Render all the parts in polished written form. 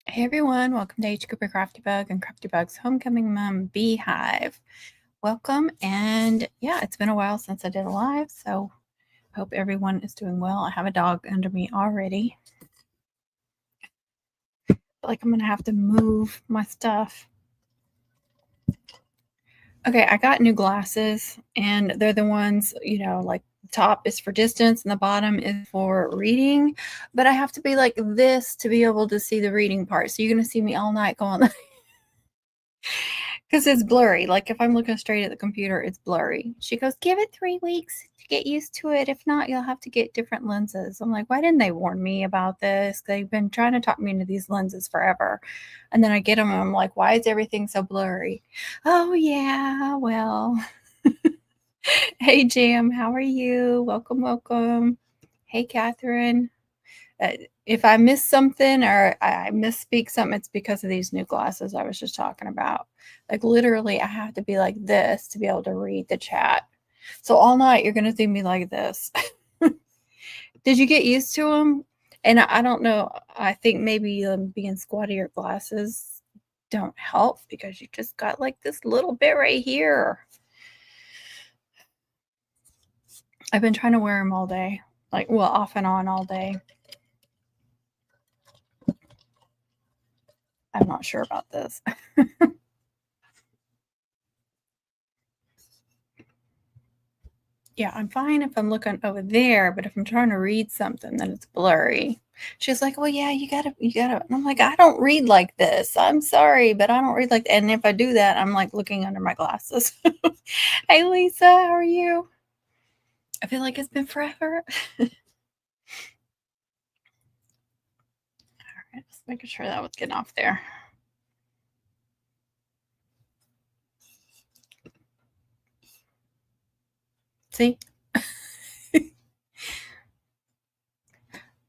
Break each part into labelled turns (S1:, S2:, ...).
S1: Hey everyone, welcome to H. Cooper Crafty Bug and Crafty Bug's Homecoming Mom Beehive. Welcome, and yeah, it's been a while since I did a live, so hope everyone is doing well. I have a dog under me already. I feel like I'm gonna have to move my stuff. Okay, I got new glasses, and they're the ones, like the top is for distance and the bottom is for reading, but I have to be like this to be able to see the reading part. So you're gonna see me all night going because it's blurry. Like if I'm looking straight at the computer, it's blurry. She goes, give it 3 weeks to get used to it. If not, you'll have to get different lenses. I'm like, why didn't they warn me about this? They've been trying to talk me into these lenses forever. And then I get them and I'm like, why is everything so blurry? Oh, yeah, well. Hey, Jam, how are you? Welcome, welcome. Hey, Catherine. Uh, if I miss something or I misspeak something, it's because of these new glasses I was just talking about. Like literally, I have to be like this to be able to read the chat. So all night you're gonna see me like this. Did you get used to them? And I don't know. I think maybe being squattier glasses don't help because you just got like this little bit right here. I've been trying to wear them all day, like well, off and on all day. I'm not sure about this. Yeah, I'm fine if I'm looking over there, but if I'm trying to read something, then it's blurry. She's like, well, yeah, you gotta. And I'm like, I don't read like this. I'm sorry, but I don't read like that. And if I do that, I'm like looking under my glasses. Hey, Lisa, how are you? I feel like it's been forever. All right, just making sure that was getting off there. See?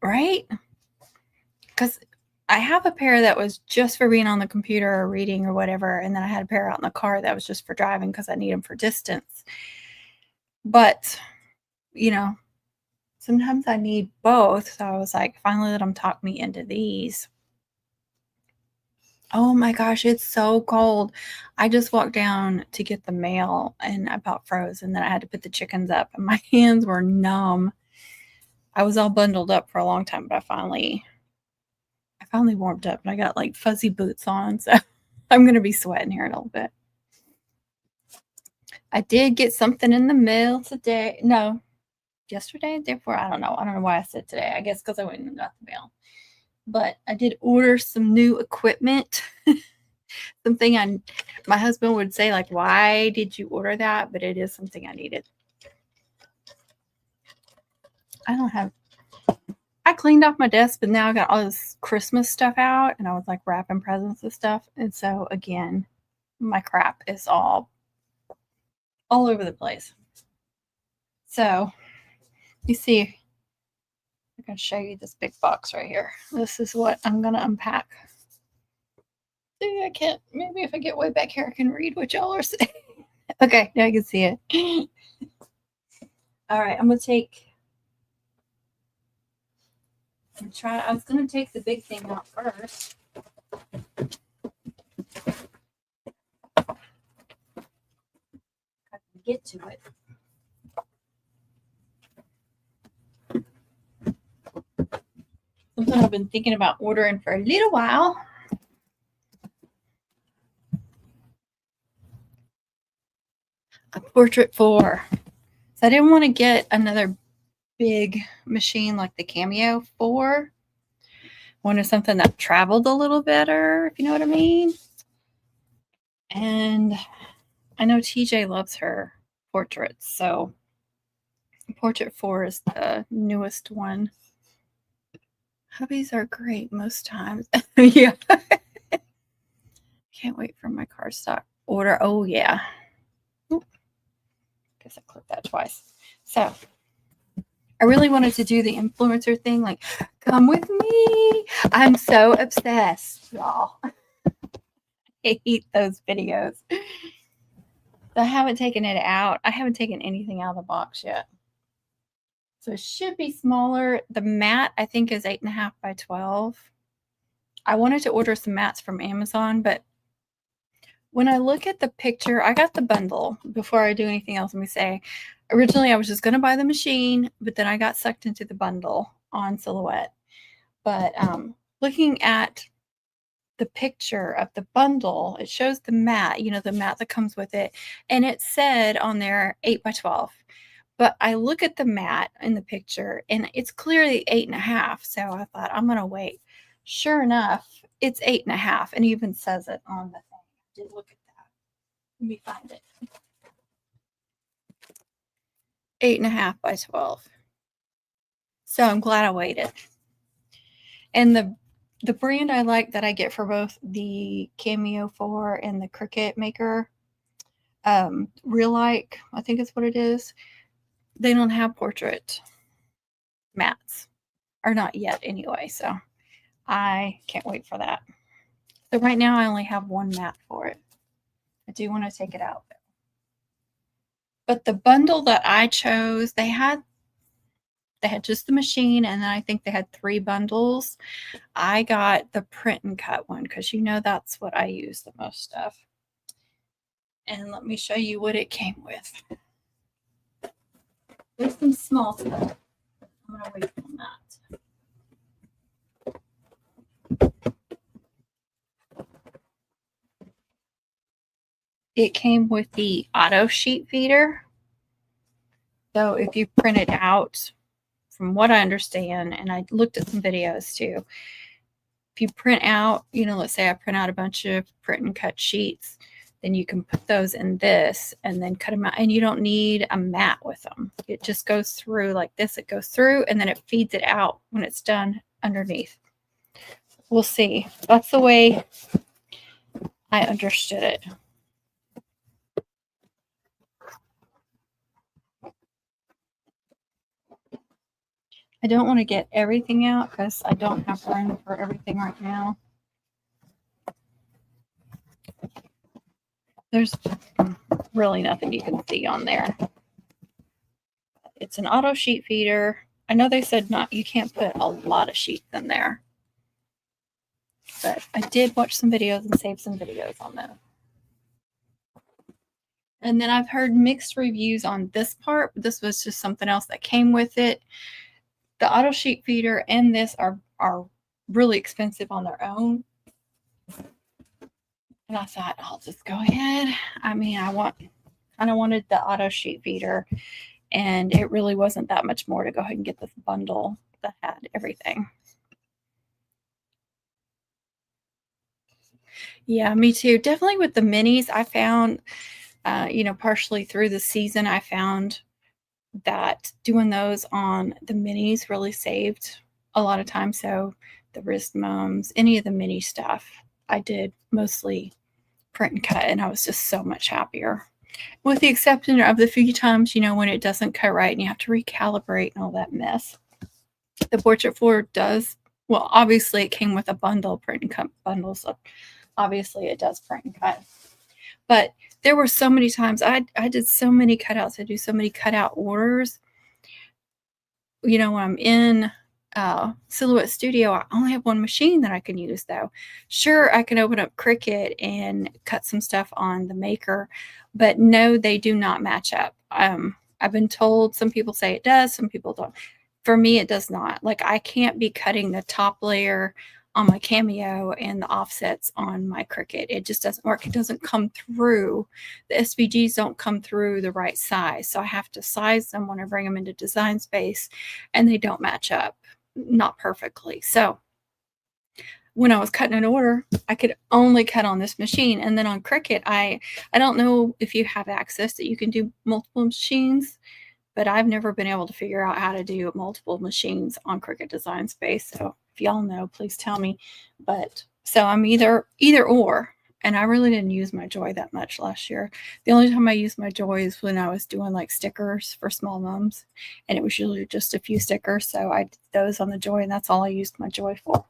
S1: Right? Because I have a pair that was just for being on the computer or reading or whatever, and then I had a pair out in the car that was just for driving because I need them for distance. But sometimes I need both. So I was like, finally let them talk me into these. Oh my gosh, it's so cold. I just walked down to get the mail and I bought frozen. Then I had to put the chickens up and my hands were numb. I was all bundled up for a long time, but I finally warmed up and I got like fuzzy boots on. So I'm gonna be sweating here in a little bit. I did get something in the mail today. No, yesterday, therefore I don't know. I don't know why I said today. I guess because I went and got the mail. But I did order some new equipment. Something my husband would say, like, why did you order that? But it is something I needed. I cleaned off my desk, but now I got all this Christmas stuff out and I was like wrapping presents and stuff. And so again, my crap is all over the place. So you see, I can show you this big box right here. This is what I'm gonna unpack. See, I can't. Maybe if I get way back here, I can read what y'all are saying. Okay, now I can see it. All right, I'm gonna take. I was gonna take the big thing out first. I can get to it. Something I've been thinking about ordering for a little while. A portrait for. So I didn't want to get another big machine like the Cameo 4. Wanted something that traveled a little better, if you know what I mean. And I know TJ loves her portraits, so Portrait 4 is the newest one. Hubbies are great most times. Yeah. Can't wait for my cardstock order. Oh, yeah. Oop. Guess I clipped that twice. So I really wanted to do the influencer thing, like, come with me. I'm so obsessed, y'all. I hate those videos. I haven't taken it out. I haven't taken anything out of the box yet. So it should be smaller. The mat, I think, is 8.5 by 12. I wanted to order some mats from Amazon, but when I look at the picture, I got the bundle. Before I do anything else, let me say, originally I was just going to buy the machine, but then I got sucked into the bundle on Silhouette. But looking at the picture of the bundle, it shows the mat, the mat that comes with it, and it said on there 8 by 12. But I look at the mat in the picture and it's clearly 8.5. So I thought, I'm going to wait. Sure enough, it's 8.5, and even says it on the thing. I did look at that. Let me find it. 8.5 by 12. So I'm glad I waited. And the brand I like that I get for both the Cameo 4 and the Cricut Maker, Real Like, I think is what it is. They don't have portrait mats, or not yet anyway. So I can't wait for that. So right now I only have one mat for it. I do want to take it out though. But the bundle that I chose, they had just the machine, and then I think they had 3 bundles. I got the print and cut one because that's what I use the most of. And let me show you what it came with. There's some small stuff. I'm gonna wait on that. It came with the auto sheet feeder. So if you print it out, from what I understand, and I looked at some videos too, if you print out, let's say I print out a bunch of print and cut sheets, then you can put those in this and then cut them out. And you don't need a mat with them. It just goes through like this. It goes through and then it feeds it out when it's done underneath. We'll see. That's the way I understood it. I don't want to get everything out because I don't have room for everything right now. There's really nothing you can see on there. It's an auto sheet feeder. I know they said you can't put a lot of sheets in there. But I did watch some videos and save some videos on them. And then I've heard mixed reviews on this part. This was just something else that came with it. The auto sheet feeder and this are really expensive on their own. And I thought, I'll just go ahead. I mean, I wanted the auto sheet feeder, and it really wasn't that much more to go ahead and get this bundle that had everything. Yeah, me too. Definitely with the minis, I found, partially through the season, I found that doing those on the minis really saved a lot of time. So the wrist mums, any of the mini stuff, I did mostly print and cut, and I was just so much happier. With the exception of the few times, when it doesn't cut right and you have to recalibrate and all that mess. The Portrait 4 does, well, obviously it came with a bundle, print and cut bundle, so obviously it does print and cut. But there were so many times I did so many cutouts. I do so many cutout orders. When I'm in Silhouette Studio, I only have one machine that I can use though. Sure, I can open up Cricut and cut some stuff on the Maker, but no, they do not match up. I've been told, some people say it does, some people don't. For me, it does not. Like, I can't be cutting the top layer on my Cameo and the offsets on my Cricut. It just doesn't work. It doesn't come through. The SVGs don't come through the right size. So I have to size them when I bring them into Design Space, and they don't match up, not perfectly. So when I was cutting an order, I could only cut on this machine. And then on Cricut, I don't know if you have access that you can do multiple machines, but I've never been able to figure out how to do multiple machines on Cricut Design Space. So if y'all know, please tell me. But so I'm either or, and I really didn't use my Joy that much last year. The only time I used my Joy is when I was doing like stickers for small mums, and it was usually just a few stickers. So I did those on the Joy, and that's all I used my Joy for.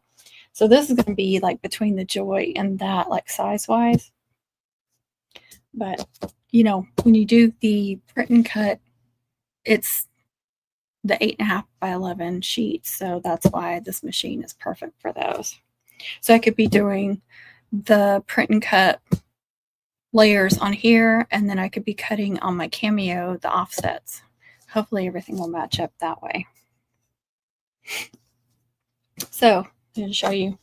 S1: So this is going to be like between the Joy and that, like size wise. But when you do the print and cut, it's the 8.5 by 11 sheets. So that's why this machine is perfect for those. So I could be doing the print and cut layers on here, and then I could be cutting on my Cameo the offsets. Hopefully everything will match up that way. So I'm going to show you.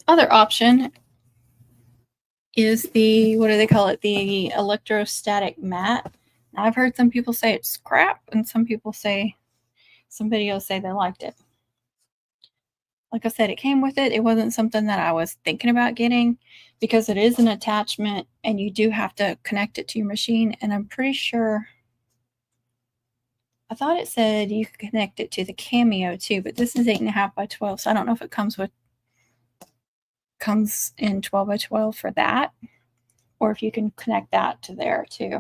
S1: Other option is the, what do they call it? The electrostatic mat. Now, I've heard some people say it's crap, and some videos say they liked it. Like I said, it came with it. It wasn't something that I was thinking about getting because it is an attachment and you do have to connect it to your machine. And I'm pretty sure, I thought it said you could connect it to the Cameo too, but this is 8.5 by 12. So I don't know if it comes in 12 by 12 for that, or if you can connect that to there too.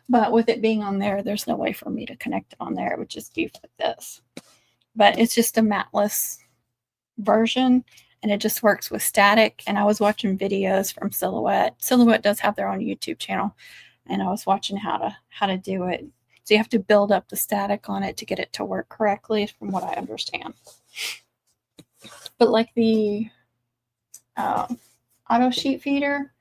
S1: But with it being on there, there's no way for me to connect it on there. It would just be for this. But it's just a matless version, and it just works with static. And I was watching videos from Silhouette. Silhouette does have their own YouTube channel, and I was watching how to do it. So you have to build up the static on it to get it to work correctly, from what I understand. But like the auto sheet feeder,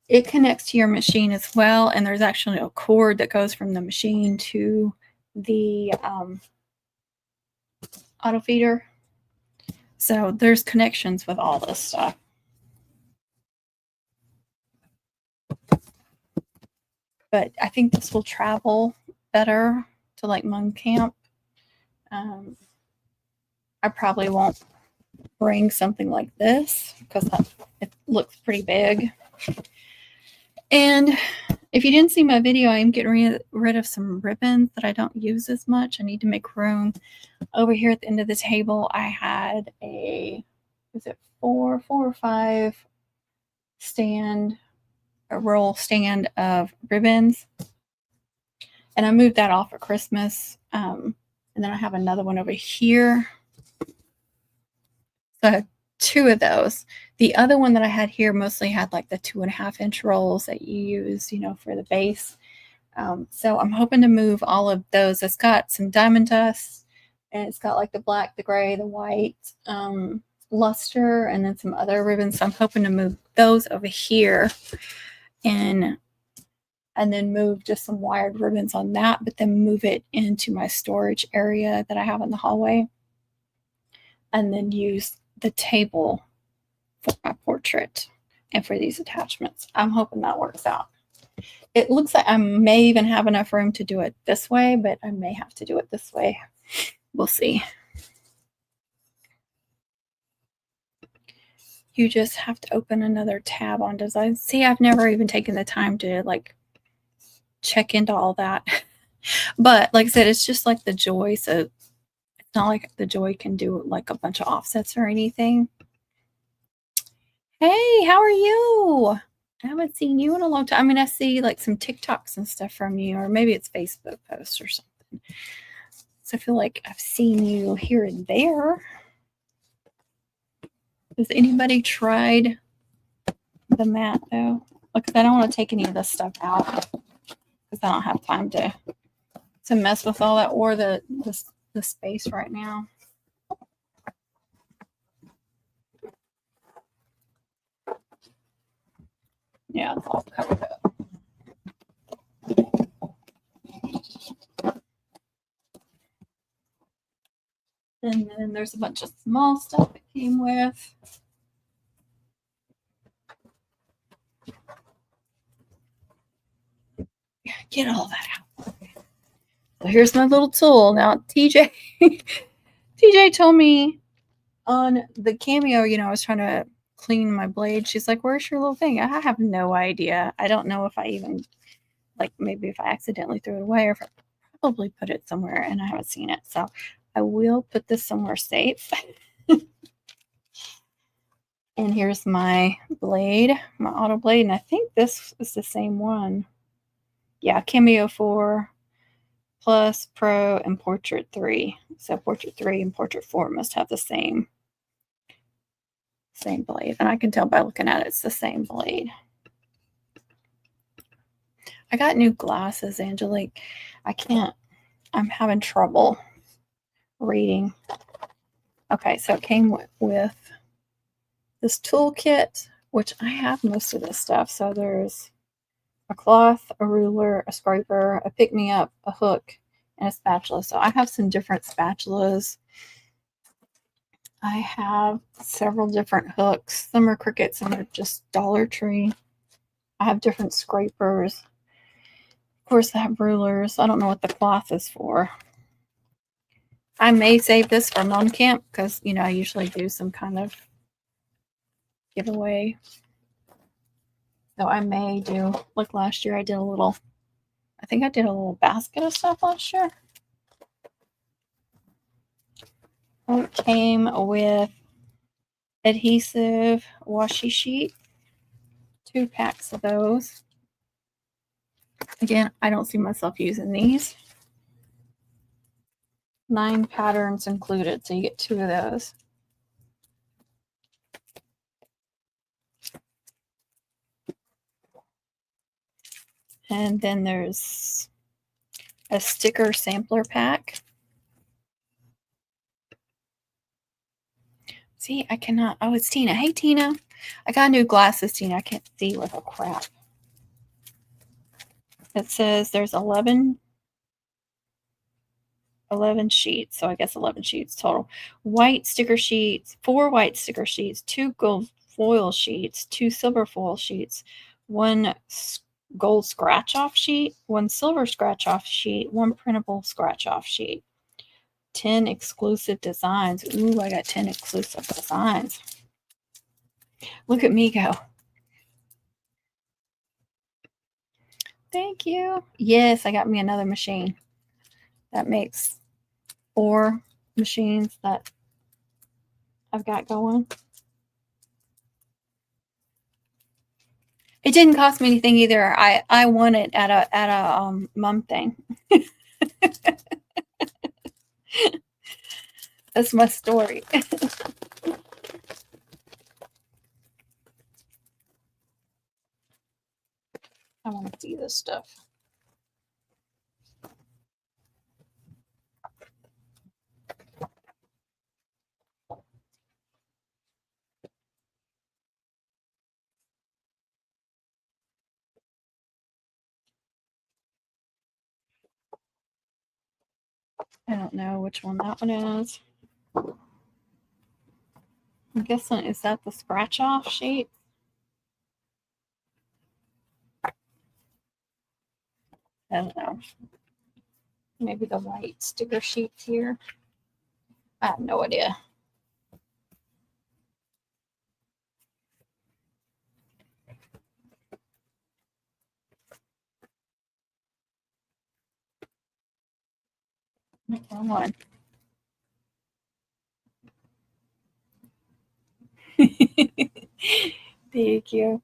S1: it connects to your machine as well, and there's actually a cord that goes from the machine to the auto feeder. So there's connections with all this stuff. But I think this will travel better to like Mung Camp. I probably won't bring something like this because it looks pretty big. And if you didn't see my video, I am getting rid of some ribbons that I don't use as much. I need to make room. Over here at the end of the table, I had a 4 or 5 roll stand of ribbons. And I moved that off for Christmas. And then I have another one over here. So I have 2 of those. The other one that I had here mostly had like the 2.5-inch rolls that you use, for the base. So I'm hoping to move all of those. It's got some diamond dust, and it's got like the black, the gray, the white, luster, and then some other ribbons. So I'm hoping to move those over here and then move just some wired ribbons on that, but then move it into my storage area that I have in the hallway, and then use the table for my portrait and for these attachments. I'm hoping that works out. It looks like I may even have enough room to do it this way, but I may have to do it this way. We'll see. You just have to open another tab on design. See, I've never even taken the time to like check into all that. But like I said, it's just like the Joy. So it's not like the Joy can do like a bunch of offsets or anything. Hey, how are you? I haven't seen you in a long time. I mean, I see like some TikToks and stuff from you, or maybe it's Facebook posts or something. So I feel like I've seen you here and there. Has anybody tried the mat though? Because I don't want to take any of this stuff out because I don't have time to mess with all that or the space right now. Yeah, it's all covered up. And then there's a bunch of small stuff it came with. Get all that out. So here's my little tool. Now, TJ told me on the Cameo, I was trying to clean my blade. She's like, where's your little thing? I have no idea. I don't know if I even, like, maybe if I accidentally threw it away or if I probably put it somewhere and I haven't seen it. So I will put this somewhere safe. And here's my blade, my auto blade. And I think this is the same one. Yeah, Cameo 4 Plus, Pro, and Portrait 3. So Portrait 3 and Portrait 4 must have the same blade. And I can tell by looking at it, it's the same blade. I got new glasses, Angelique. I'm having trouble reading. Okay, so it came with this toolkit, which I have most of this stuff. So there's a cloth, a ruler, a scraper, a pick-me-up, a hook, and a spatula. So I have some different spatulas. I have several different hooks. Some are Cricut, some are just Dollar Tree. I have different scrapers. Of course, I have rulers. I don't know what the cloth is for. I may save this for mom camp because, you know, I usually do some kind of giveaway. So I may do, like last year, I did a little, I think I did a little basket of stuff last year. It came with adhesive washi sheet, 2 packs of those. Again, I don't see myself using these. 9 patterns included, so you get 2 of those. And then there's a sticker sampler pack. See, I cannot. Oh, it's Tina. Hey, Tina. I got new glasses, Tina. I can't see with a crap. It says there's 11 sheets, so I guess 11 sheets total. White sticker sheets, 4 white sticker sheets, 2 gold foil sheets, 2 silver foil sheets, 1 gold scratch off sheet, 1 silver scratch off sheet, 1 printable scratch off sheet, 10 exclusive designs. Ooh, I got 10 exclusive designs. Look at me go. Thank you. Yes, I got me another machine. That makes 4 machines that I've got going. It didn't cost me anything either. I won it at a mom thing. That's my story. I want to see this stuff. I don't know which one that one is. I'm guessing, is that the scratch off sheet? I don't know. Maybe the white sticker sheets here. I have no idea. Wrong one. Thank you.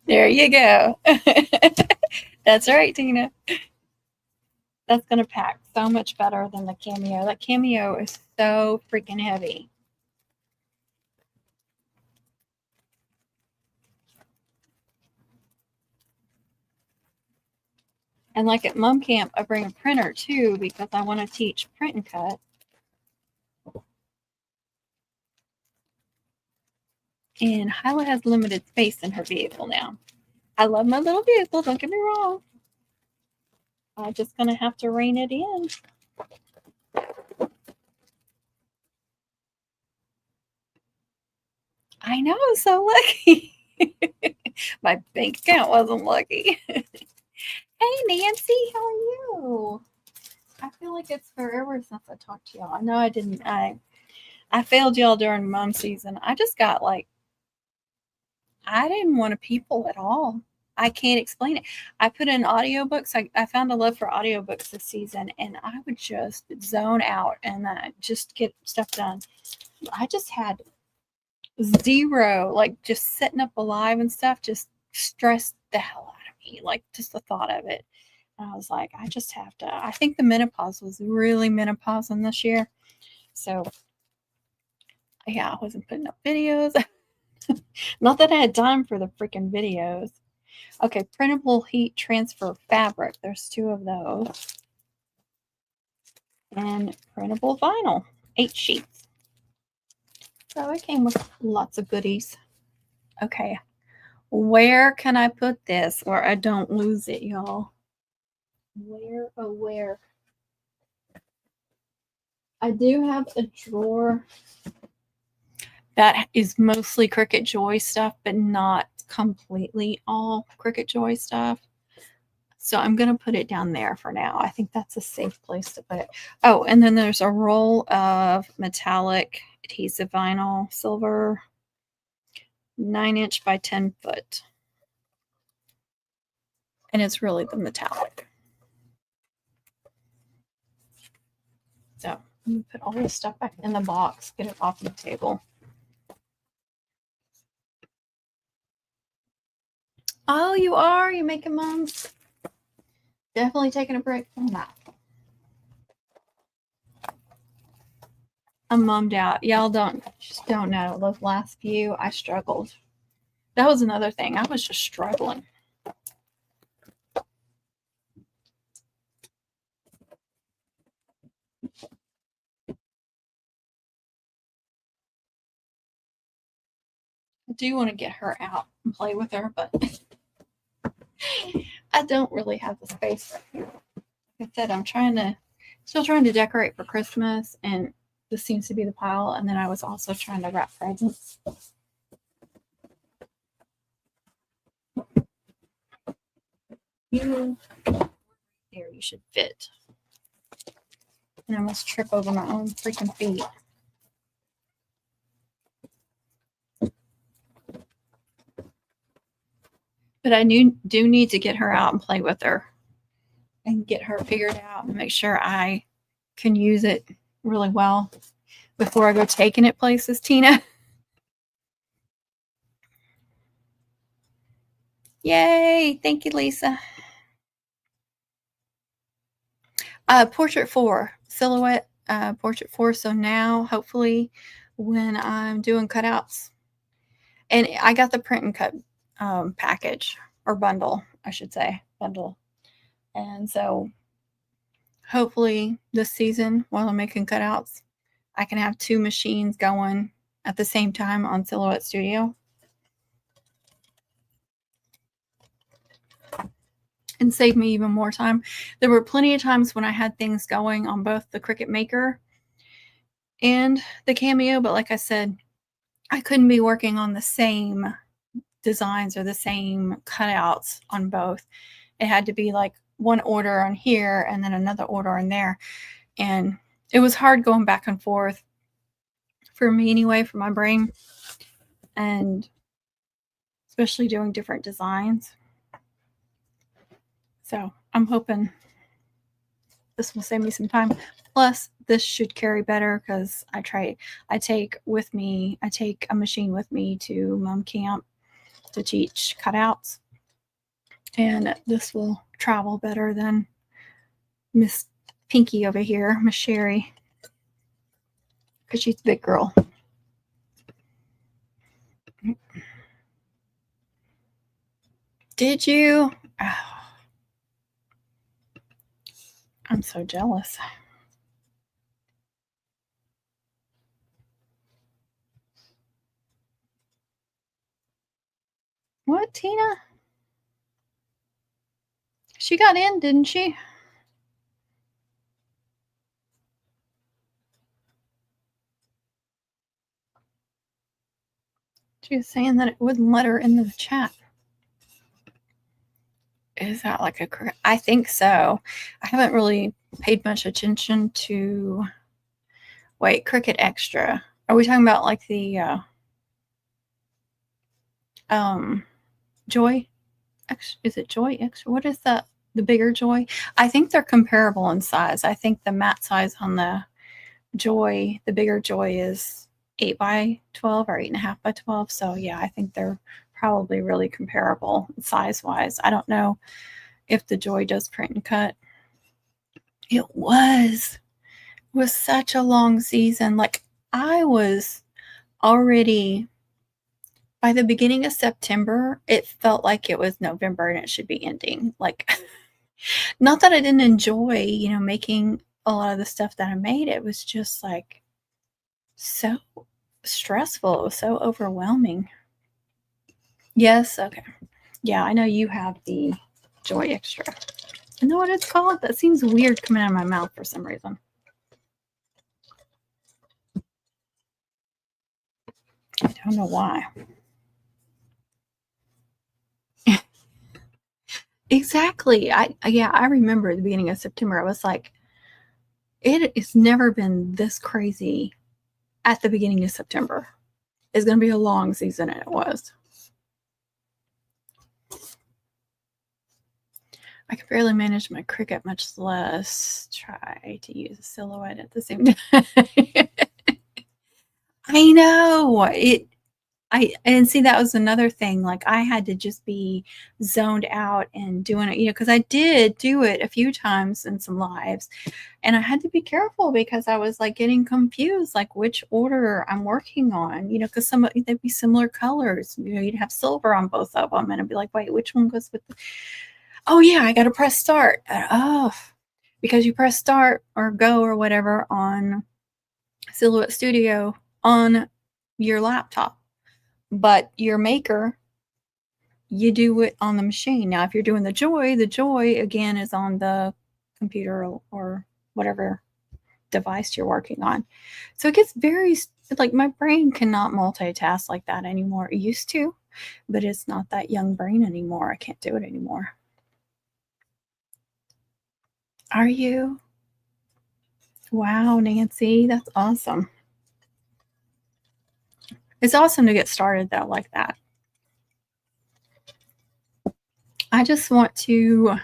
S1: There you go. That's right, Tina. That's going to pack so much better than the Cameo. That Cameo is so freaking heavy. And like at mom camp, I bring a printer too because I want to teach print and cut. And Hyla has limited space in her vehicle now. I love my little vehicle, don't get me wrong. I'm just going to have to rein it in. I know, so lucky. My bank account wasn't lucky. Hey, Nancy, how are you? I feel like it's forever since I talked to y'all. I know I didn't. I failed y'all during mom season. I just got like, I didn't want to people at all. I can't explain it. I put in audiobooks. I found a love for audiobooks this season, and I would just zone out and just get stuff done. I just had zero, like just setting up alive and stuff, just stressed the hell out of me. Like just the thought of it. And I was like, I just have to. I think the menopause was really menopausing this year. So, yeah, I wasn't putting up videos. Not that I had time for the freaking videos. Okay, printable heat transfer fabric. There's 2 of those. and printable vinyl, 8 sheets. So it came with lots of goodies. Okay, where can I put this where I don't lose it, y'all? Where, oh, where? I do have a drawer that is mostly Cricut Joy stuff, but not completely all Cricut Joy stuff. So I'm going to put it down there for now. I think that's a safe place to put it. Oh, and then there's a roll of metallic adhesive vinyl, silver, 9-inch by 10 foot. And it's really the metallic. So I'm going to put all this stuff back in the box, get it off the table. Oh, you are? You making mums? Definitely taking a break from that. I'm bummed out. Y'all just don't know. Those last few, I struggled. That was another thing. I was just struggling. I do want to get her out and play with her, but I don't really have the space right here. Like I said, I'm still trying to decorate for Christmas, and this seems to be the pile. And then I was also trying to wrap presents. There, you should fit. And I almost trip over my own freaking feet. But I do need to get her out and play with her and get her figured out and make sure I can use it really well before I go taking it places, Tina. Yay! Thank you, Lisa. Portrait 4, silhouette portrait 4. So now, hopefully, when I'm doing cutouts, and I got the print and cut package or bundle, I should say, bundle. And so hopefully this season, while I'm making cutouts, I can have 2 machines going at the same time on Silhouette Studio. And save me even more time. There were plenty of times when I had things going on both the Cricut Maker and the Cameo, but like I said, I couldn't be working on the same designs or the same cutouts on both. It had to be like one order on here and then another order on there. And it was hard going back and forth for me anyway, for my brain, and especially doing different designs. So I'm hoping this will save me some time. Plus, this should carry better because I take a machine with me to mom camp to teach cutouts. And this will travel better than Miss Pinky over here, Miss Sherry, because she's a big girl. Did you? Oh, I'm so jealous. What, Tina? She got in, didn't she? She was saying that it wouldn't let her in the chat. Is that like a... I think so. I haven't really paid much attention to... Wait, Cricut Extra. Are we talking about like the Joy? Is it Joy Extra? What is that? The bigger Joy? I think they're comparable in size. I think the mat size on the Joy, the bigger Joy, is 8 by 12 or 8.5 by 12. So yeah, I think they're probably really comparable size wise. I don't know if the Joy does print and cut. It was such a long season. Like I was already, by the beginning of September, it felt like it was November and it should be ending. Like, not that I didn't enjoy, making a lot of the stuff that I made, it was just like so stressful. It was so overwhelming. Yes, okay. Yeah, I know you have the Joy Extra. I know what it's called. That seems weird coming out of my mouth for some reason. I don't know why. Exactly. I remember at the beginning of September, I was like, it has never been this crazy at the beginning of September. It's going to be a long season, and it was. I can barely manage my Cricut, much less try to use a silhouette at the same time. I know it. And see, that was another thing. Like, I had to just be zoned out and doing it, because I did do it a few times in some lives, and I had to be careful because I was like getting confused, like which order I'm working on, because some they'd be similar colors. You'd have silver on both of them, and I'd be like, wait, which one goes with oh yeah, I got to press start. Oh, because you press start or go or whatever on Silhouette Studio on your laptop, but your maker, you do it on the machine. Now, if you're doing the Joy again is on the computer or whatever device you're working on. So it gets very, like, my brain cannot multitask like that anymore. It used to, but it's not that young brain anymore. I can't do it anymore. Are you? Wow, Nancy, that's awesome. It's awesome to get started though like that. I just want to,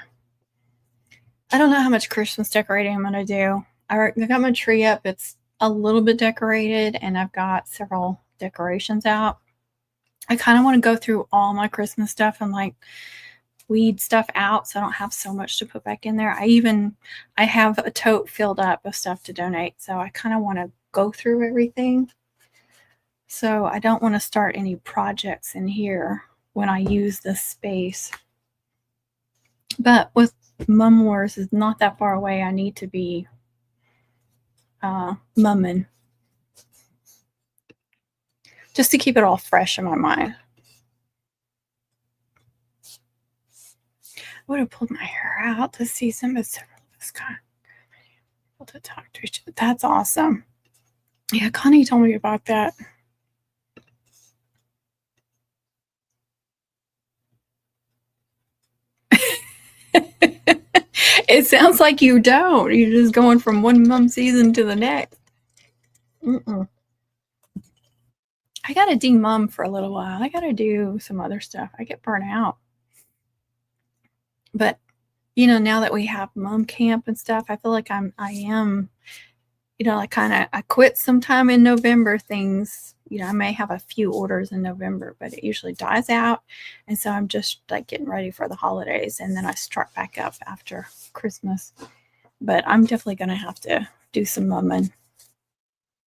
S1: I don't know how much Christmas decorating I'm going to do. I got my tree up. It's a little bit decorated, and I've got several decorations out. I kind of want to go through all my Christmas stuff and like weed stuff out so I don't have so much to put back in there. I have a tote filled up of stuff to donate, so I kind of want to go through everything. So I don't want to start any projects in here when I use this space. But with Mum Wars is not that far away, I need to be mumming just to keep it all fresh in my mind. I would have pulled my hair out this season, but several of us got able to talk to each other. That's awesome. Yeah, Connie told me about that. It sounds like you don't. You're just going from one mum season to the next. Mm-mm. I got to de-mum for a little while. I got to do some other stuff. I get burnt out. But, now that we have mom camp and stuff, I feel like I am, I quit sometime in November things. I may have a few orders in November, but it usually dies out. And so I'm just like getting ready for the holidays, and then I start back up after Christmas. But I'm definitely going to have to do some mumming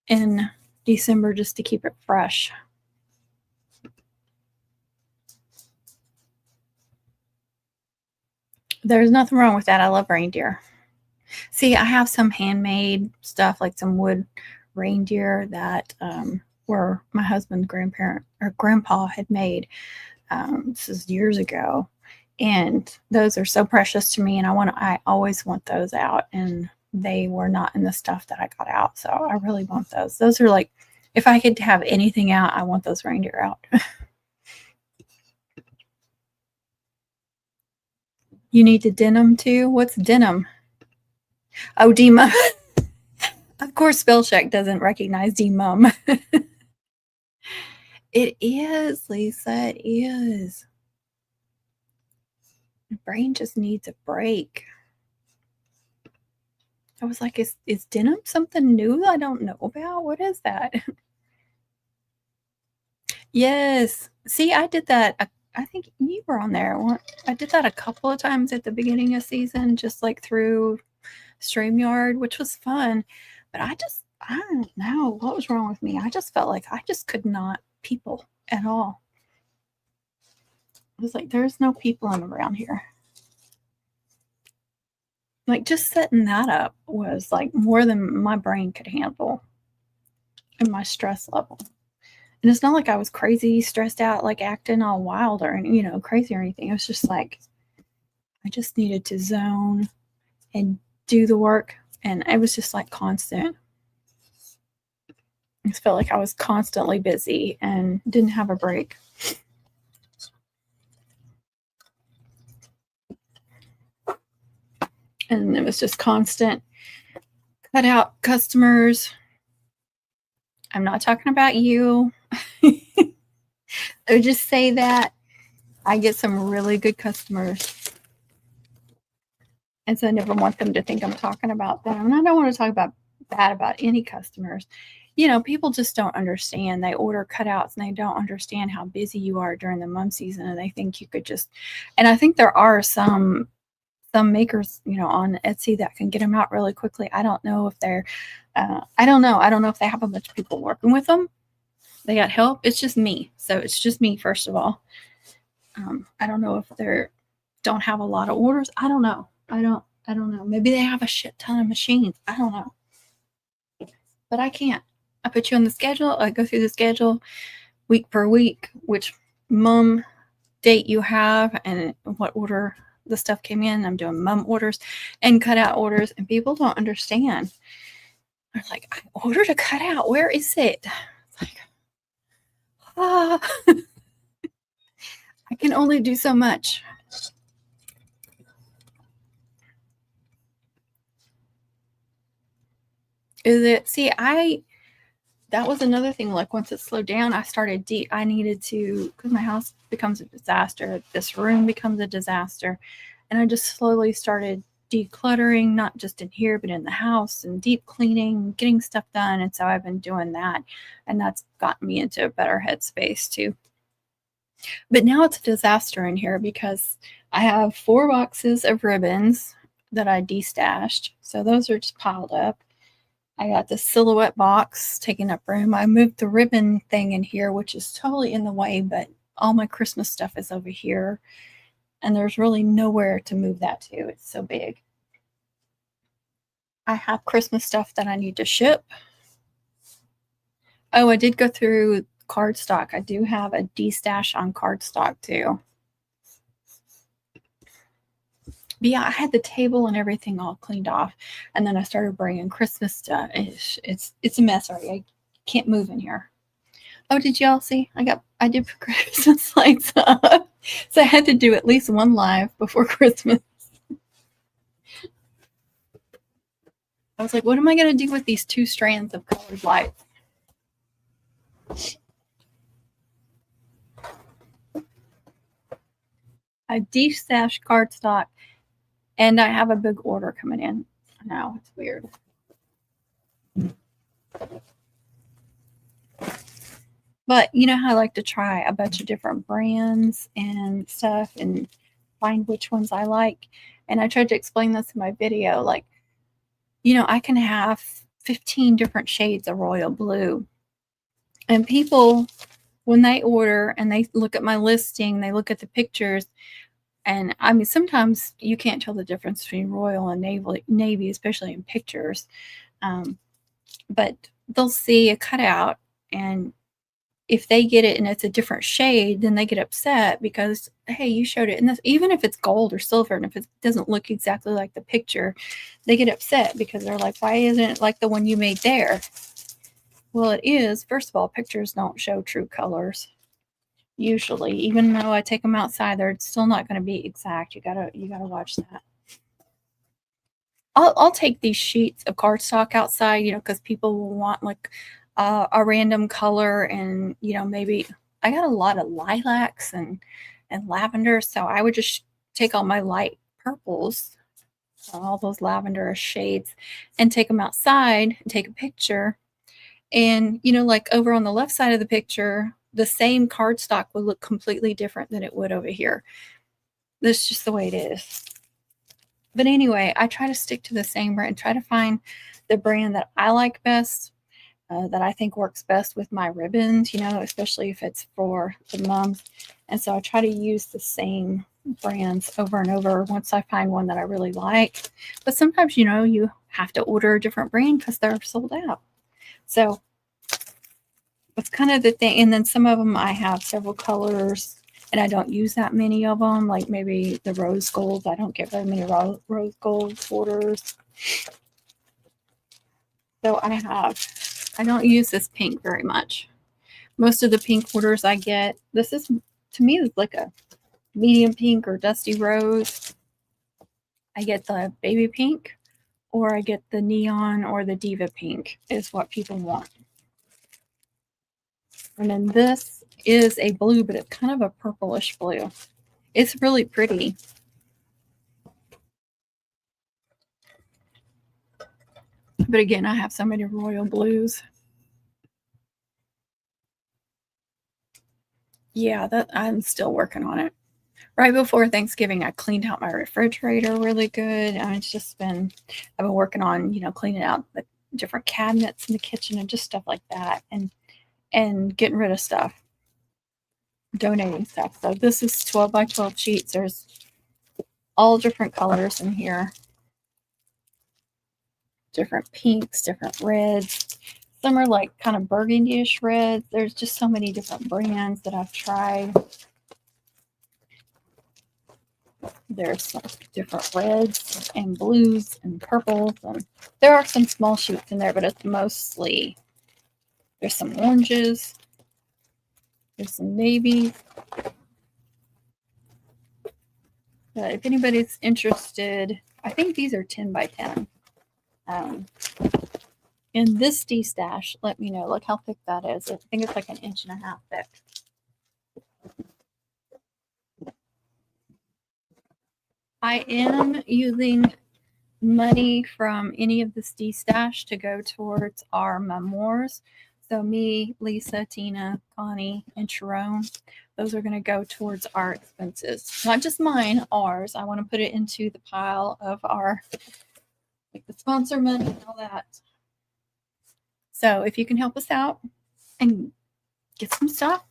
S1: in December just to keep it fresh. There's nothing wrong with that. I love reindeer. See, I have some handmade stuff, like some wood reindeer that were my husband's grandparent or grandpa had made. This is years ago, and those are so precious to me, and I always want those out, and they were not in the stuff that I got out, so I really want those. Those are like, if I could have anything out, I want those reindeer out. You need to denim too? What's denim? Oh, D-mum. Of course, spell check doesn't recognize D-mum. It is, Lisa. It is. My brain just needs a break. I was like, is denim something new I don't know about? What is that? Yes. See, I did that. I think you were on there. I did that a couple of times at the beginning of season, just like through StreamYard, which was fun. But I don't know what was wrong with me. I just felt like I just could not people at all. I was like, there's no people around here. Like, just setting that up was like more than my brain could handle and my stress level. And it's not like I was crazy stressed out, like acting all wild or, crazy or anything. It was just like I just needed to zone and do the work. And it was just like constant. I just felt like I was constantly busy and didn't have a break. And it was just constant cut out customers. I'm not talking about you. I would just say that I get some really good customers. And so I never want them to think I'm talking about them. And I don't want to talk bad about any customers. People just don't understand. They order cutouts and they don't understand how busy you are during the mum season. And they think you could just, and I think there are some makers, on Etsy that can get them out really quickly. I don't know if they're, I don't know if they have a bunch of people working with them. They got help. It's just me. So it's just me, first of all. I don't know if they don't have a lot of orders. I don't know. I don't know. Maybe they have a shit ton of machines. I don't know. But I can't. I put you on the schedule. I go through the schedule week per week, which mum date you have and what order the stuff came in. I'm doing mum orders and cutout orders, and people don't understand. They're like, I ordered a cutout. Where is it? It's like, I can only do so much. Is it? See, that was another thing. Like, once it slowed down, I needed to, because my house becomes a disaster. This room becomes a disaster. And I just slowly started decluttering, not just in here, but in the house, and deep cleaning, getting stuff done. And so I've been doing that. And that's gotten me into a better headspace too. But now it's a disaster in here because I have 4 boxes of ribbons that I destashed. So those are just piled up. I got the silhouette box taking up room. I moved the ribbon thing in here, which is totally in the way, but all my Christmas stuff is over here. And there's really nowhere to move that to. It's so big. I have Christmas stuff that I need to ship. Oh, I did go through cardstock. I do have a destash on cardstock too. But yeah, I had the table and everything all cleaned off, and then I started bringing Christmas stuff. It's a mess already. I can't move in here. Oh, did y'all see? I did put Christmas lights up, so I had to do at least one live before Christmas. I was like, what am I going to do with these 2 strands of colored lights? I destashed cardstock, and I have a big order coming in. Now it's weird. But how I like to try a bunch of different brands and stuff and find which ones I like. And I tried to explain this in my video. Like, I can have 15 different shades of royal blue. And people, when they order and they look at my listing, they look at the pictures. And I mean, sometimes you can't tell the difference between royal and navy, especially in pictures. But they'll see a cutout, and if they get it and it's a different shade, then they get upset because, hey, you showed it. And even if it's gold or silver, and if it doesn't look exactly like the picture, they get upset because they're like, why isn't it like the one you made there? Well, it is. First of all, pictures don't show true colors. Usually, even though I take them outside, they're still not going to be exact. You gotta watch that. I'll take these sheets of cardstock outside, because people will want like a random color, and maybe I got a lot of lilacs and lavender, so I would just take all my light purples, all those lavender shades, and take them outside and take a picture. And like over on the left side of the picture, the same cardstock would look completely different than it would over here. That's just the way it is. But anyway, I try to stick to the same brand, try to find the brand that I like best, that I think works best with my ribbons, especially if it's for the moms. And so I try to use the same brands over and over once I find one that I really like. But sometimes, you have to order a different brand because they're sold out. So that's kind of the thing. And then some of them I have several colors and I don't use that many of them. Like maybe the rose gold. I don't get very many rose gold orders. So I don't use this pink very much. Most of the pink orders I get, this is, to me, it's like a medium pink or dusty rose. I get the baby pink or I get the neon or the diva pink is what people want. And then this is a blue, but it's kind of a purplish blue. It's really pretty. But again, I have so many royal blues. Yeah, that I'm still working on it. Right before Thanksgiving, I cleaned out my refrigerator really good. I've been working on, cleaning out the different cabinets in the kitchen and just stuff like that, and getting rid of stuff, donating stuff. So this is 12 by 12 sheets. There's all different colors in here, different pinks, different reds. Some are like kind of burgundy-ish reds. There's just so many different brands that I've tried. There's some different reds and blues and purples, and there are some small sheets in there, but it's mostly, there's some oranges, there's some navies. If anybody's interested, I think these are 10 by 10. In this D-stash, let me know. Look how thick that is. I think it's like 1.5 inches thick. I am using money from any of this D-stash to go towards our memoirs. So me, Lisa, Tina, Connie, and Sharon, those are going to go towards our expenses. Not just mine, ours. I want to put it into the pile of our, like the sponsor money and all that. So if you can help us out and get some stuff,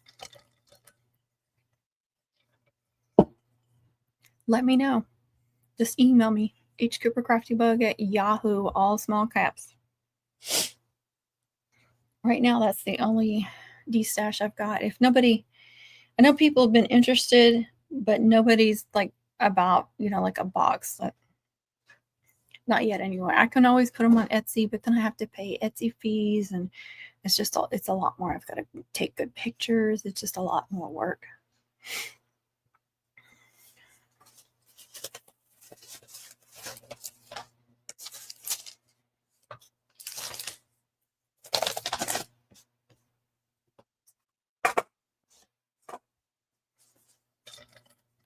S1: let me know. Just email me, hcoopercraftybug@yahoo, all small caps. Right now, that's the only D-stash I've got. If nobody, I know people have been interested, but nobody's like about, like a box. Not yet anyway. I can always put them on Etsy, but then I have to pay Etsy fees, and it's a lot more. I've got to take good pictures. It's just a lot more work.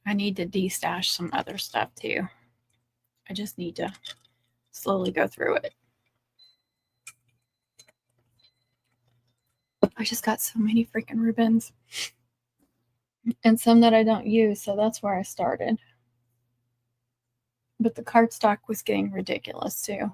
S1: I need to de-stash some other stuff too. I just need to slowly go through it. I just got so many freaking ribbons and some that I don't use, so that's where I started. But the cardstock was getting ridiculous too.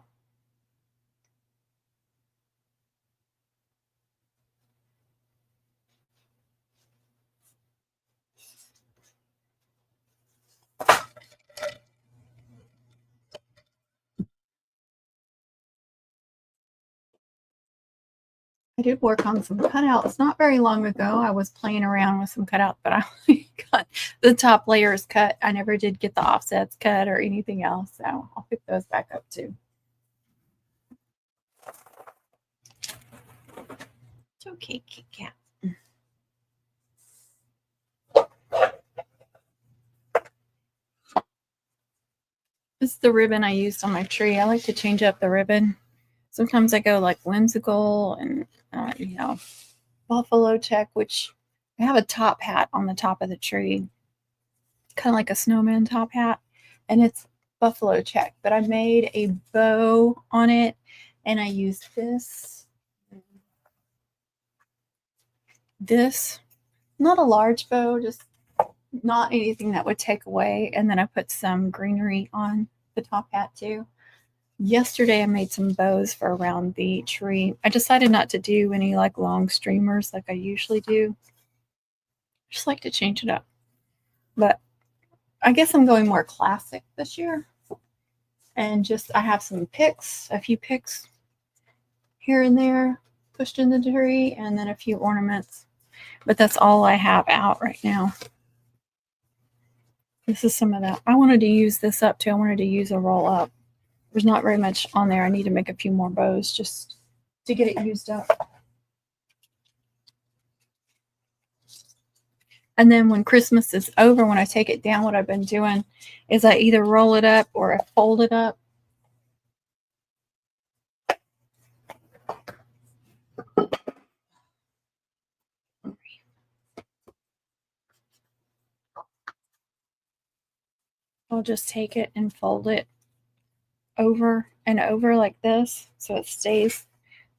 S1: I did work on some cutouts not very long ago. I was playing around with some cutouts, but I only got the top layers cut. I never did get the offsets cut or anything else, so I'll pick those back up too. It's okay, Kit Kat. This is the ribbon I used on my tree. I like to change up the ribbon. Sometimes I go like whimsical and, buffalo check, which I have a top hat on the top of the tree, kind of like a snowman top hat, and it's buffalo check. But I made a bow on it, and I used this, not a large bow, just not anything that would take away. And then I put some greenery on the top hat too. Yesterday I made some bows for around the tree. I decided not to do any like long streamers like I usually do. I just like to change it up. But I guess I'm going more classic this year. And just, I have some picks, a few picks here and there pushed in the tree, and then a few ornaments. But that's all I have out right now. This is some of that. I wanted to use this up too. I wanted to use a roll up. There's not very much on there. I need to make a few more bows just to get it used up. And then when Christmas is over, when I take it down, what I've been doing is I either roll it up or I fold it up. I'll just take it and fold it over and over like this so it stays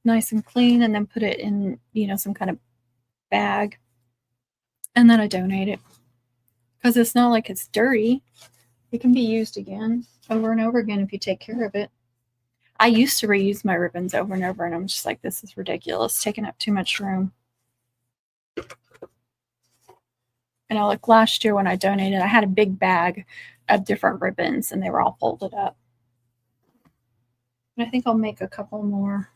S1: nice and clean, and then put it in, some kind of bag, and then I donate it because it's not like it's dirty. It can be used again over and over again if you take care of it. I used to reuse my ribbons over and over, and I'm just like, this is ridiculous, taking up too much room. And like last year when I donated, I had a big bag of different ribbons and they were all folded up. And I think I'll make a couple more,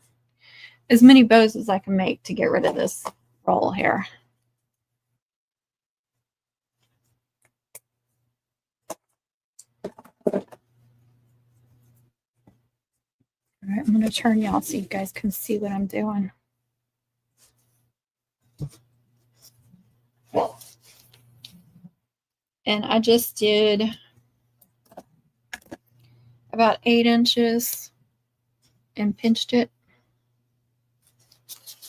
S1: as many bows as I can make to get rid of this roll here. All right, I'm going to turn y'all so you guys can see what I'm doing. And I just did about 8 inches and pinched it.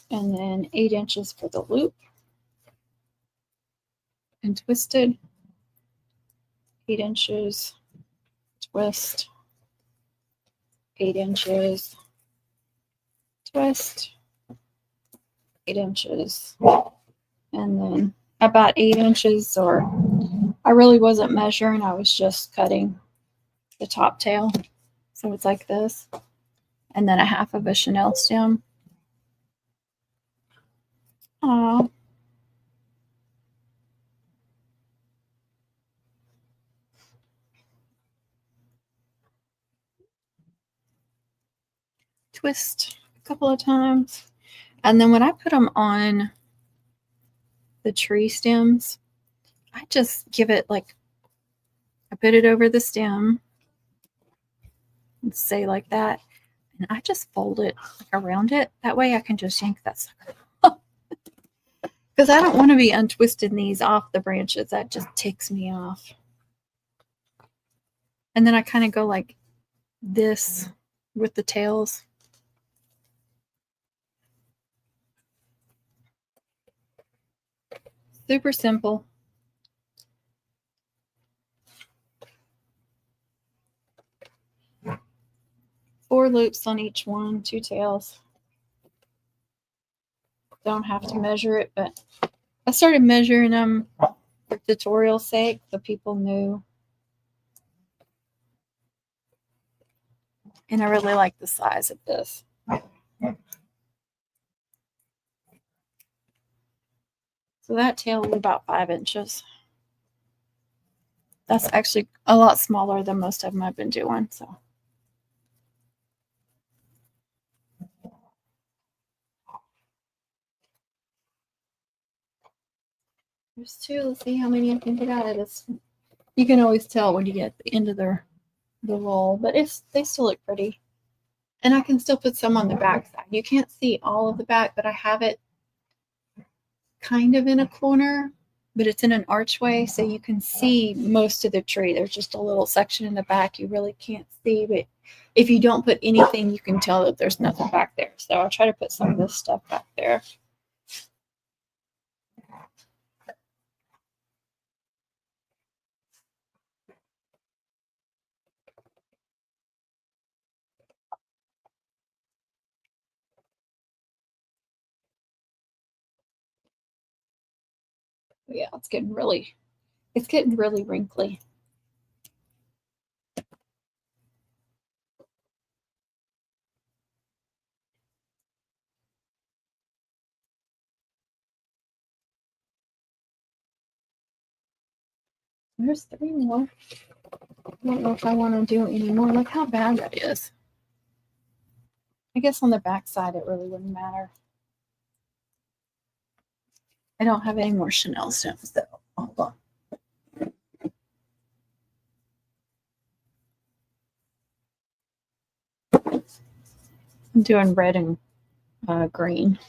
S1: And then 8 inches for the loop and twisted. 8 inches, twist, 8 inches, twist, 8 inches, and then about 8 inches, or I really wasn't measuring, I was just cutting the top tail. So it's like this, and then a half of a chenille stem. Aww. Twist a couple of times. And then when I put them on the tree stems, I just give it like, I put it over the stem, and say like that, and I just fold it like around it. That way I can just yank that sucker. Because I don't want to be untwisting these off the branches. That just ticks me off. And then I kind of go like this with the tails. Super simple. Four loops on each one, 2 tails. Don't have to measure it, but I started measuring them for tutorial sake so people knew. And I really like the size of this. So that tail is about 5 inches. That's actually a lot smaller than most of them I've been doing. So there's 2. Let's see how many I can get out of this. You can always tell when you get the end of the roll, but they still look pretty. And I can still put some on the back side. You can't see all of the back, but I have it kind of in a corner, but it's in an archway, so you can see most of the tree. There's just a little section in the back you really can't see, but if you don't put anything, you can tell that there's nothing back there. So I'll try to put some of this stuff back there. But yeah, it's getting really wrinkly. There's 3 more. I don't know if I want to do any more. Look how bad that is. I guess on the back side it really wouldn't matter. I don't have any more Chanel stones though. Hold on. I'm doing red and green.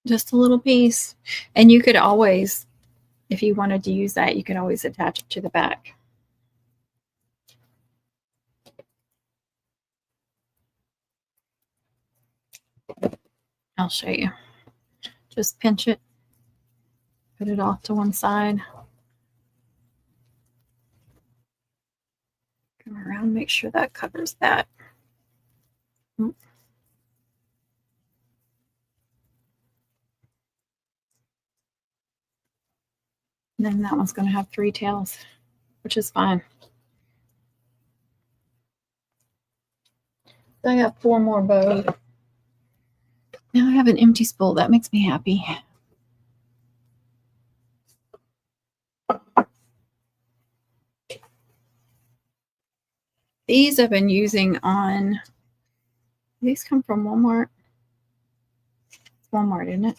S1: Just a little piece. And you could always, if you wanted to use that, you could always attach it to the back. I'll show you. Just pinch it, put it off to one side. Come around, make sure that covers that. And then that one's going to have 3 tails, which is fine. So I got 4 more bows. Now I have an empty spool. That makes me happy. These I've been using on, these come from Walmart. It's Walmart, isn't it?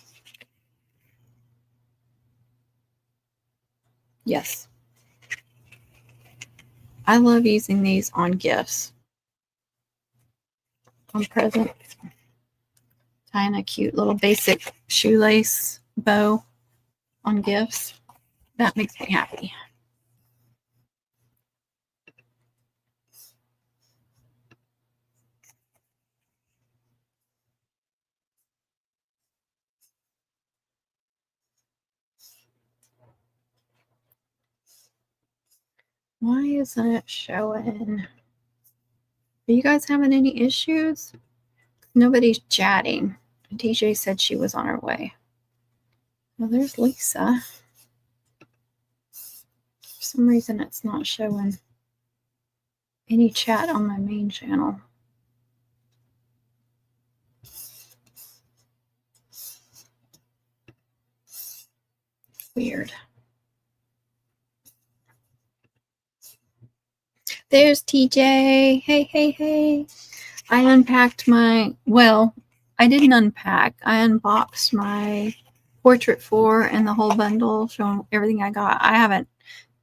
S1: Yes. I love using these on gifts. On presents. Tying a cute little basic shoelace bow on gifts. That makes me happy. Why isn't it showing? Are you guys having any issues? Nobody's chatting. DJ said she was on her way. Well, there's Lisa. For some reason, it's not showing any chat on my main channel. Weird. There's TJ. Hey, hey, hey. I unpacked my, well, I didn't unpack. I unboxed my Portrait 4 and the whole bundle, showing everything I got. I haven't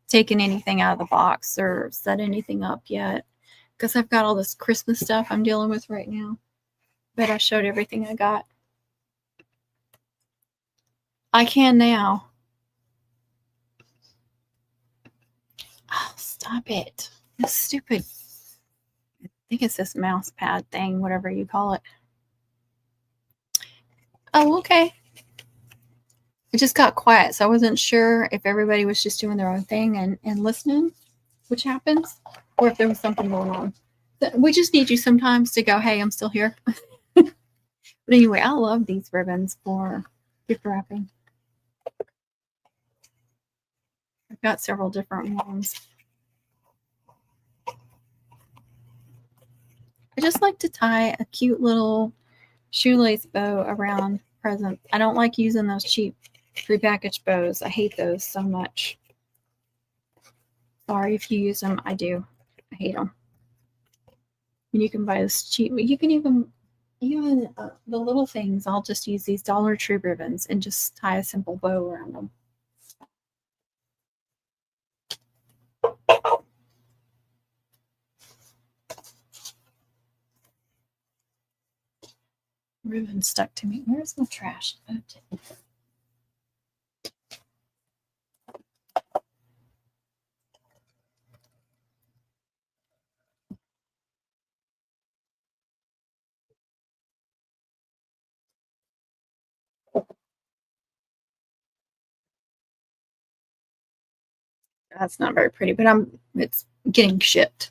S1: taken anything out of the box or set anything up yet because I've got all this Christmas stuff I'm dealing with right now. But I showed everything I got. I can now. Oh, stop it. This stupid, I think it's this mouse pad thing, whatever you call it. Oh, okay. It just got quiet, so I wasn't sure if everybody was just doing their own thing and listening, which happens, or if there was something going on. We just need you sometimes to go, hey, I'm still here. But anyway, I love these ribbons for gift wrapping. I've got several different ones. I just like to tie a cute little shoelace bow around presents. I don't like using those cheap prepackaged bows. I hate those so much. Sorry if you use them. I do. I hate them. And you can buy this cheap. You can even the little things. I'll just use these Dollar Tree ribbons and just tie a simple bow around them. Ribbon stuck to me. Where's my trash? Oh, That's not very pretty, but it's getting shipped.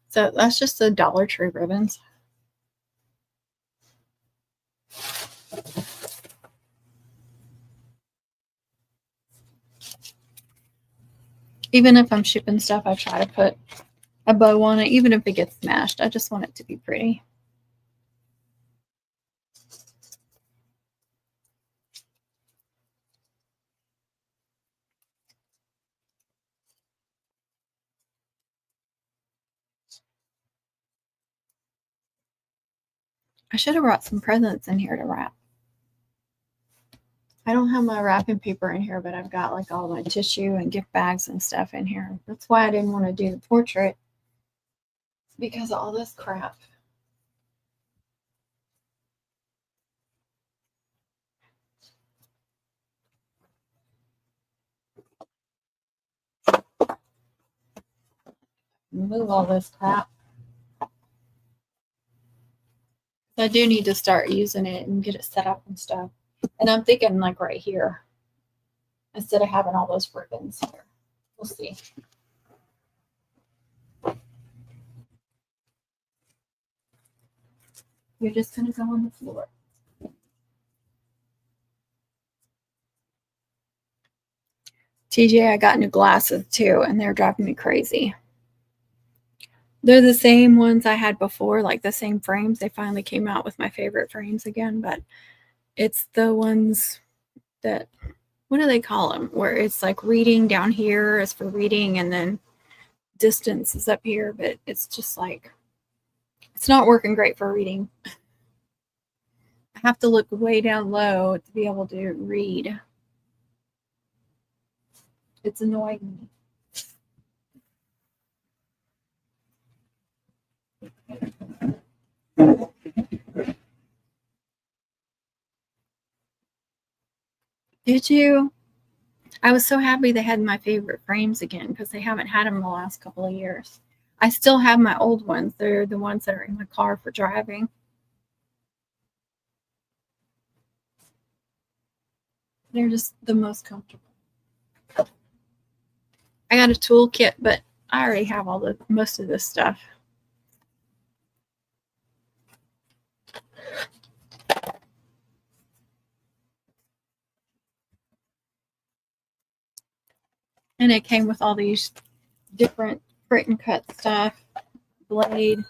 S1: So that's just the Dollar Tree ribbons. Even if I'm shipping stuff, I try to put a bow on it, even if it gets smashed. I just want it to be pretty. I should have brought some presents in here to wrap. I don't have my wrapping paper in here, but I've got like all my tissue and gift bags and stuff in here. That's why I didn't want to do the portrait, because of all this crap. Move all this crap. I do need to start using it and get it set up and stuff. And I'm thinking like right here, instead of having all those ribbons here. We'll see. You're just going to go on the floor. TJ, I got new glasses too, and they're driving me crazy. They're the same ones I had before, like the same frames. They finally came out with my favorite frames again, but it's the ones that, what do they call them? Where it's like reading down here is for reading, and then distance is up here, but it's just like, it's not working great for reading. I have to look way down low to be able to read. It's annoying me. Did you? I was so happy they had my favorite frames again, because they haven't had them the last couple of years. I still have my old ones. They're the ones that are in my car for driving. They're just the most comfortable. I got a toolkit, but I already have most of this stuff. And it came with all these different print and cut stuff, blade,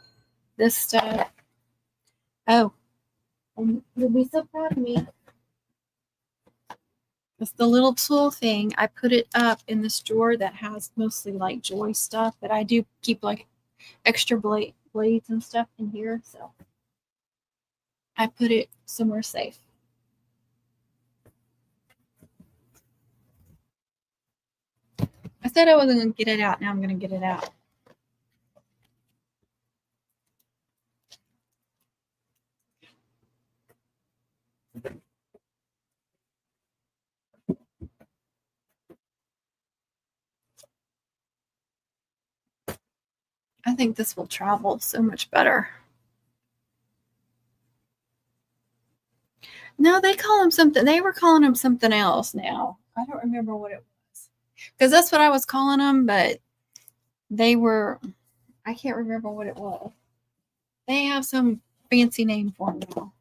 S1: this stuff. Oh, you'll be so proud of me. It's the little tool thing. I put it up in this drawer that has mostly like Joy stuff, but I do keep like extra blades and stuff in here. So I put it somewhere safe. I said I wasn't going to get it out. Now I'm going to get it out. I think this will travel so much better. No, they call them something. They were calling them something else now. I don't remember what it was. Because that's what I was calling them, but they were, I can't remember what it was. They have some fancy name for them now.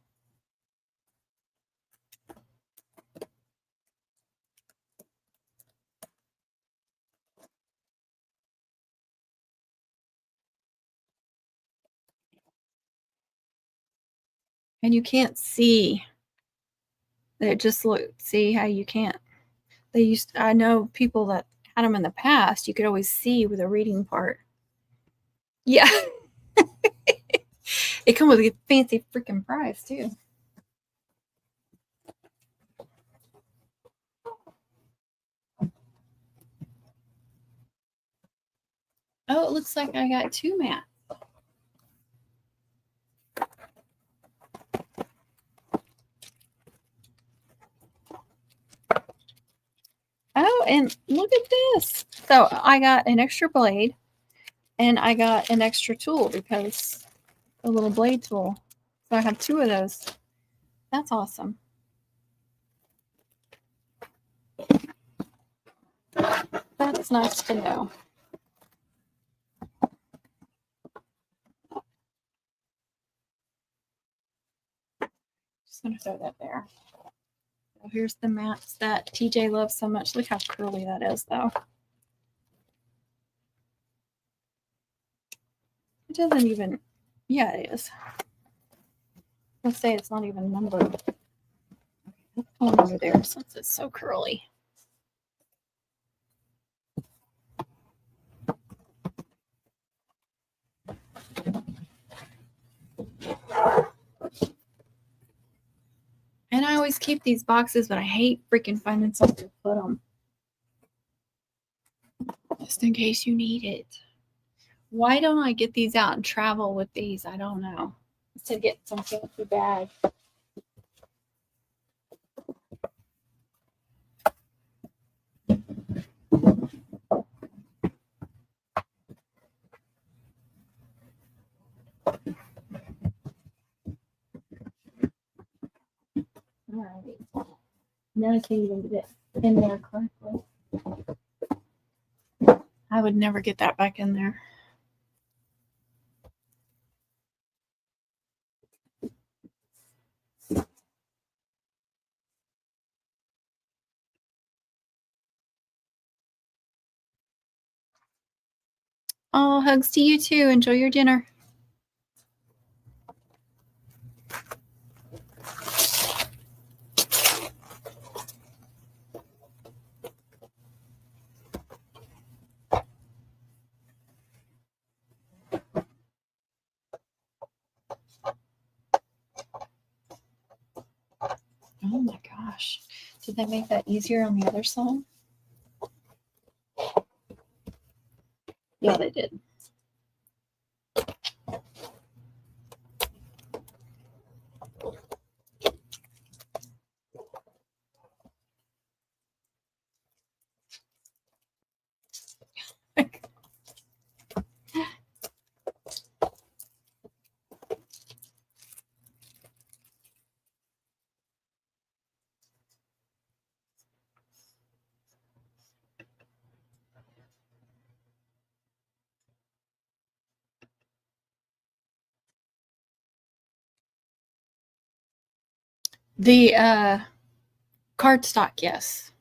S1: And you can't see. It just look, see how you can't. They used, I know people that had them in the past, you could always see with the reading part. Yeah. It come with a fancy freaking price too. Oh, it looks like I got two mats. Oh, and look at this. So I got an extra blade, and I got an extra tool, because a little blade tool. So I have two of those. That's awesome. That's nice to know. Just gonna throw that there. So here's the mats that TJ loves so much. Look how curly that is, though. It doesn't even, yeah, it is. Let's say it's not even numbered. Let's go over there since it's so curly. And I always keep these boxes, but I hate freaking finding something to put them. Just in case you need it. Why don't I get these out and travel with these? I don't know. To get some fancy bag. Alright. Now I can't even get it in there correctly. I would never get that back in there. Oh, hugs to you too. Enjoy your dinner. Oh my gosh. Did they make that easier on the other side? Yeah, they did. The cardstock, yes.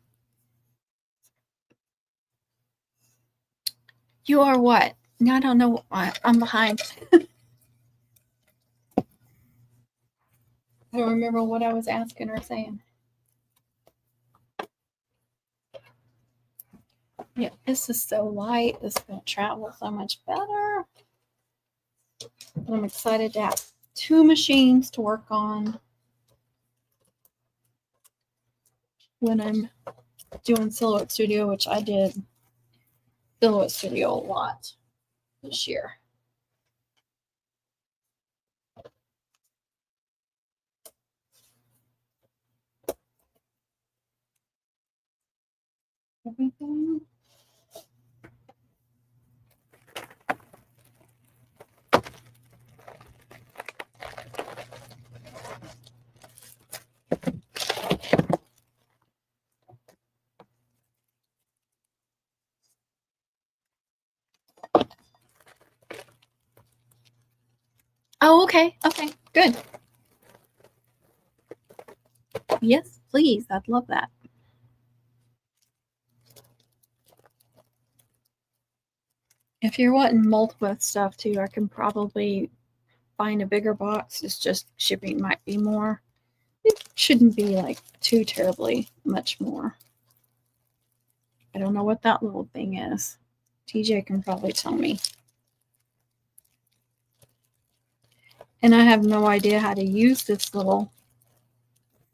S1: You are what? I don't know. I'm behind. I don't remember what I was asking or saying. Yeah, this is so light. This is going to travel so much better. I'm excited to have 2 machines to work on when I'm doing Silhouette Studio, which I did Silhouette Studio a lot this year. Everything. Oh, okay. Okay, good. Yes, please. I'd love that. If you're wanting multiple stuff too, I can probably find a bigger box. It's just shipping might be more. It shouldn't be like too terribly much more. I don't know what that little thing is. TJ can probably tell me. And I have no idea how to use this little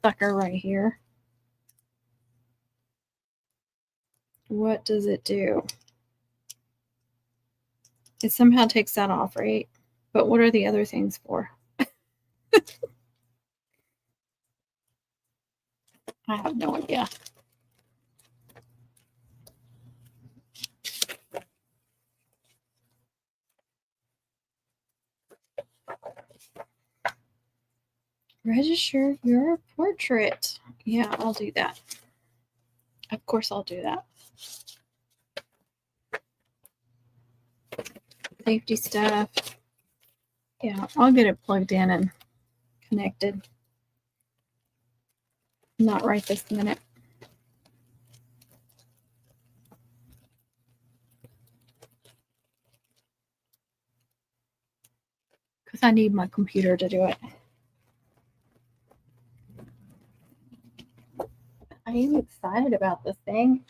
S1: sucker right here. What does it do? It somehow takes that off, right? But what are the other things for? I have no idea. Register your portrait. Yeah, I'll do that. Of course, I'll do that. safety stuff. Yeah, I'll get it plugged in and connected. Not right this minute. Because I need my computer to do it. I am excited about this thing.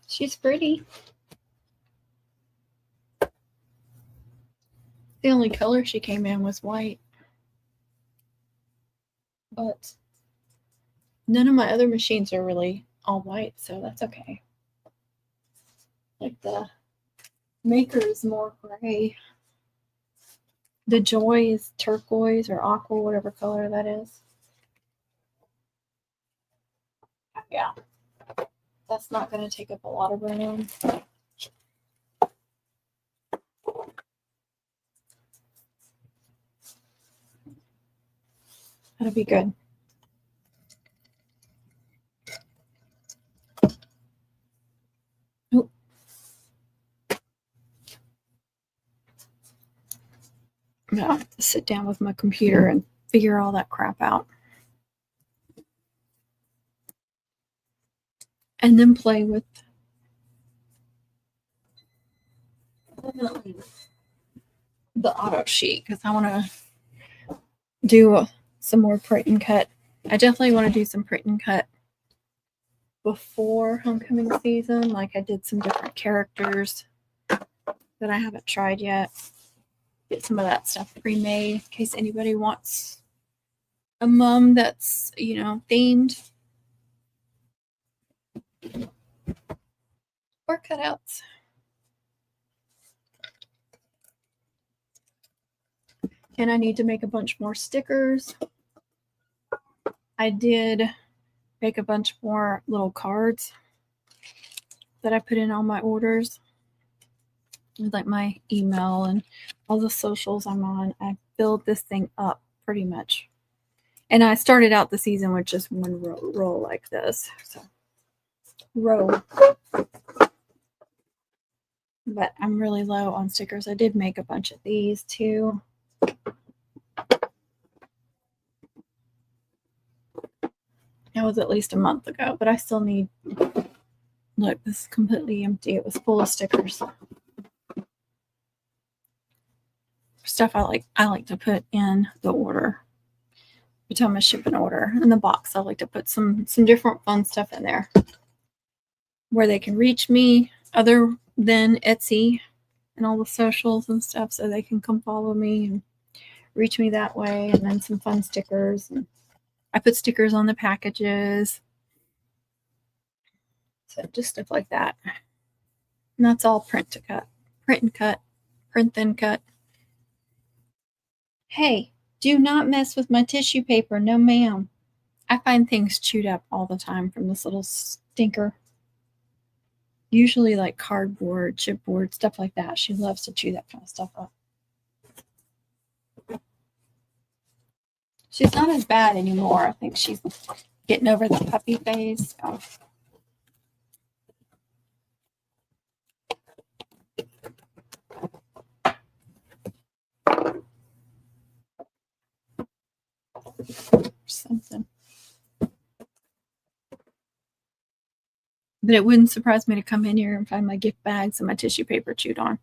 S1: She's pretty. The only color she came in was white. But none of my other machines are really all white, so that's okay. Like the Maker is more gray. The Joy is turquoise or aqua, whatever color that is. Yeah. That's not going to take up a lot of room. That'll be good. Oop. I'm going to have to sit down with my computer and figure all that crap out. And then play with the auto sheet because I want to do some more print and cut. I definitely want to do some print and cut before homecoming season. Like I did some different characters that I haven't tried yet. Get some of that stuff pre-made in case anybody wants a mum that's, themed. Or cutouts. And I need to make a bunch more stickers. I did make a bunch more little cards that I put in all my orders. Like my email and all the socials I'm on. I filled this thing up pretty much. And I started out the season with just one roll like this. So, row. But I'm really low on stickers. I did make a bunch of these too. It was at least a month ago, but I still need, look, this is completely empty. It was full of stickers. Stuff I like to put in the order. Every time I ship an order in the box, I like to put some different fun stuff in there where they can reach me other than Etsy and all the socials and stuff, so they can come follow me and reach me that way. And then some fun stickers. And I put stickers on the packages. So just stuff like that. And that's all print to cut. Print and cut. Print then cut. Hey, do not mess with my tissue paper. No, ma'am. I find things chewed up all the time from this little stinker. Usually like cardboard, chipboard, stuff like that. She loves to chew that kind of stuff up. She's not as bad anymore. I think she's getting over the puppy phase. So. Something. But it wouldn't surprise me to come in here and find my gift bags and my tissue paper chewed on.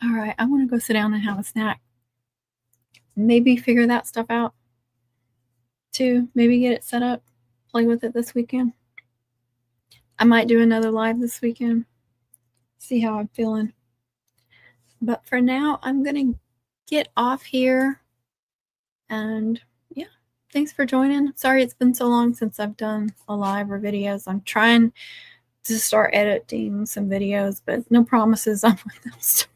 S1: All right, I want to go sit down and have a snack. Maybe figure that stuff out too. Maybe get it set up, play with it this weekend. I might do another live this weekend. See how I'm feeling. But for now, I'm going to get off here. And yeah, thanks for joining. Sorry it's been so long since I've done a live or videos. I'm trying to start editing some videos, but no promises on when they'll start.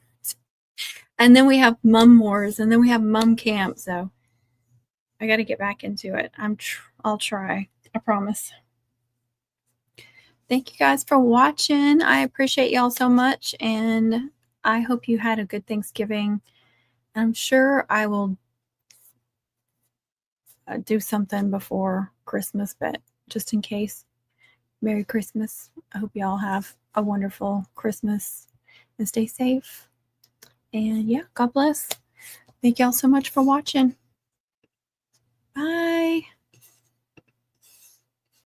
S1: And then we have Mum Wars, and then we have Mum Camp. So I got to get back into it. I'll try. I promise. Thank you guys for watching. I appreciate y'all so much, and I hope you had a good Thanksgiving. I'm sure I will do something before Christmas, but just in case, Merry Christmas. I hope y'all have a wonderful Christmas and stay safe. And yeah, God bless. Thank y'all so much for watching. Bye.